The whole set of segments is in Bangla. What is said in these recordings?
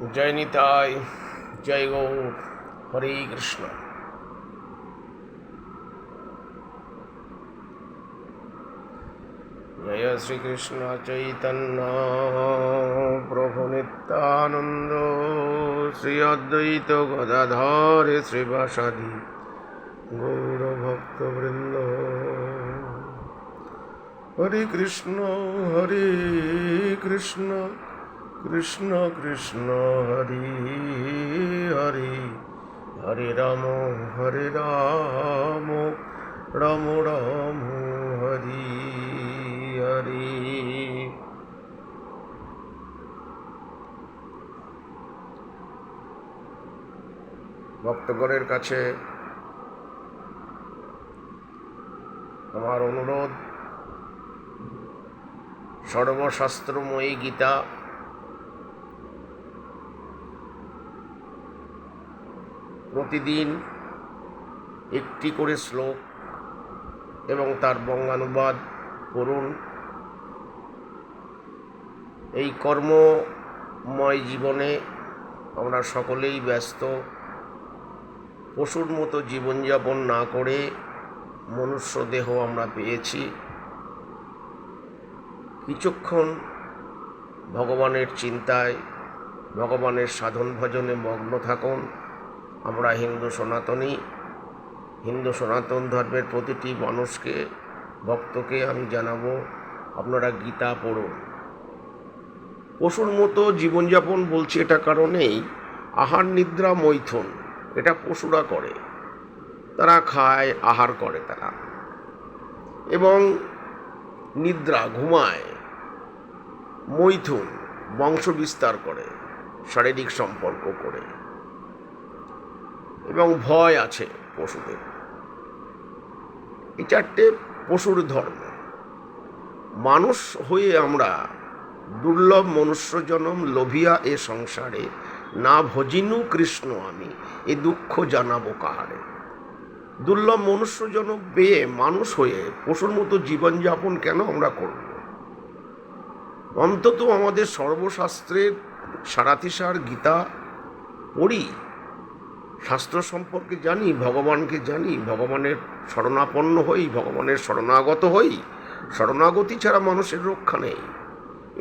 जय निताय, जय गौर, हरे कृष्ण। जय श्री कृष्ण चैतन्य प्रभु नित्यानंद, श्री अद्वैत गदाधर श्रीवासादि गौर भक्त वृंद। हरे कृष्ण कृष्ण कृष्ण हरे हरे, हरे राम राम राम हरे हरे। ভক্তগণের কাছে আমার অনুরোধ, সর্বশাস্ত্রময়ী গীতা প্রতিদিন একটি করে শ্লোক এবং তার বঙ্গানুবাদ করুন। এই কর্মময় জীবনে আমরা সকলেই ব্যস্ত। পশুর মতো জীবনযাপন না করে মনুষ্য দেহ আমরা পেয়েছি। কিছুক্ষণ ভগবানের চিন্তায়, ভগবানের সাধন ভজনে মগ্ন থাকুন। আমরা হিন্দু সনাতন ধর্মের প্রতিটি মানুষকে, ভক্তকে আমি জানাবো, আপনারা গীতা পড়ুন। পশুর মতো জীবনযাপন বলছি এটা কারণেই, আহার নিদ্রা মৈথুন এটা পশুরা করে, তারা খায়, আহার করে তারা, এবং নিদ্রা ঘুমায়, মৈথুন বংশ বিস্তার করে, শারীরিক সম্পর্ক করে, এবং ভয় আছে পশুদের। এই চারটে পশুর ধর্ম। মানুষ হয়ে আমরা দুর্লভ মনুষ্য জনম লোভিয়া এ সংসারে, না ভজিনু কৃষ্ণ আমি এ দুঃখ জানাবো কাহারে। দুর্লভ মনুষ্য জনম পেয়ে মানুষ হয়ে পশুর মতো জীবনযাপন কেন আমরা করব? অন্তত আমাদের সর্বশাস্ত্রের সারাতিসার গীতা পড়ি, শাস্ত্র সম্পর্কে জানি, ভগবানকে জানি, ভগবানের শরণাপন্ন হই, ভগবানের শরণাগত হই। শরণাগতি ছাড়া মানুষের রক্ষা নেই।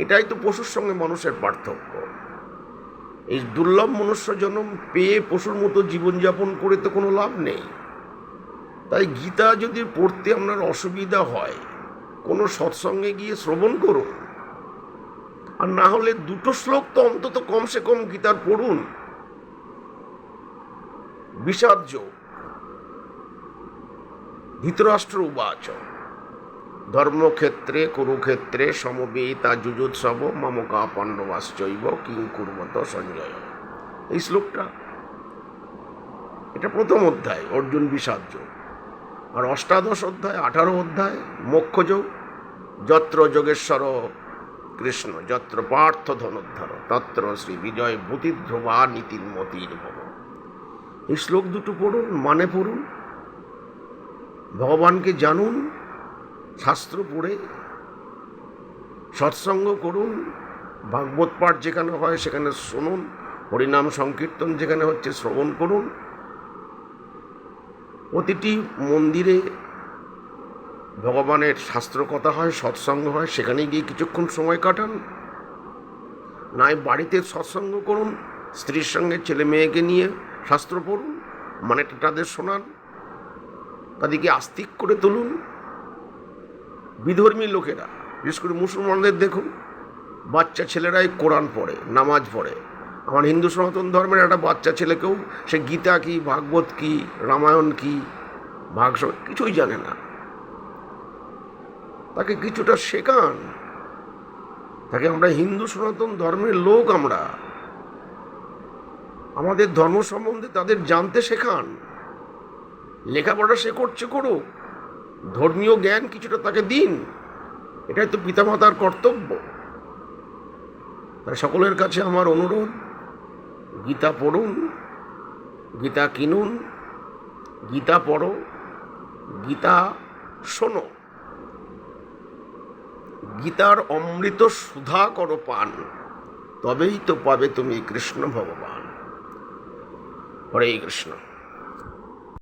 এটাই তো পশুর সঙ্গে মানুষের পার্থক্য। এই দুর্লভ মনুষ্য জন্ম পেয়ে পশুর মতো জীবনযাপন করে তো কোনো লাভ নেই। তাই গীতা যদি পড়তে আপনার অসুবিধা হয়, কোনো সৎসঙ্গে গিয়ে শ্রবণ করুন, আর না হলে দুটো শ্লোক তো অন্তত কমসে কম গীতার পড়ুন। বিষাদ যোগ। ধৃতরাষ্ট্র উবাচ ধর্মক্ষেত্রে কুরুক্ষেত্রে সমবেতা যুযুৎসব মমকা পাণ্ডবাশ্চৈব কিং কুর্বত সঞ্জয়। এই শ্লোকটা, এটা প্রথম অধ্যায় অর্জুন বিষাদ যোগ। আর অষ্টাদশ অধ্যায় 18 অধ্যায় মোক্ষযোগ। যত্র যোগেশ্বর কৃষ্ণ যত্র পার্থ ধনুদ্ধর তত্র শ্রী বিজয় ভূতিধ্রুবা নীতির মতির ভব। এই শ্লোক দুটো পড়ুন, মানে পড়ুন, ভগবানকে জানুন, শাস্ত্র পড়ে সৎসঙ্গ করুন, ভাগবত পাঠ যেখানে হয় সেখানে শুনুন, হরিনাম সংকীর্তন যেখানে হচ্ছে শ্রবণ করুন। প্রতিটি মন্দিরে ভগবানের শাস্ত্র কথা হয়, সৎসঙ্গ হয়, সেখানে গিয়ে কিছুক্ষণ সময় কাটান। নাই বাড়িতে সৎসঙ্গ করুন, স্ত্রীর সঙ্গে ছেলে মেয়েকে নিয়ে শাস্ত্র পড়ুন, মানে তাদের শোনান, তাদেরকে আস্তিক করে তুলুন। বিধর্মী লোকেরা, বিশেষ করে মুসলমানদের দেখুন, বাচ্চা ছেলেরাই কোরআন পড়ে, নামাজ পড়ে। আমার হিন্দু সনাতন ধর্মের একটা বাচ্চা ছেলেকেও সে গীতা কি, ভাগবত কি, রামায়ণ কি, ভাগবত কিছুই জানে না। তাকে কিছুটা শেখান, তাকে আমরা হিন্দু সনাতন ধর্মের লোক, আমরা আমাদের ধর্ম সম্বন্ধে তাদের জানতে শেখান। লেখাপড়া সে করছে করুক, ধর্মীয় জ্ঞান কিছুটা তাকে দিন। এটাই তো পিতামাতার কর্তব্য। তাই সকলের কাছে আমার অনুরোধ, গীতা পড়ুন, গীতা কিনুন, গীতা পড়ো, গীতা শোনো, গীতার অমৃত সুধা করো পান। তবেই তো পাবে তুমি কৃষ্ণ ভগবান। হরে কৃষ্ণ।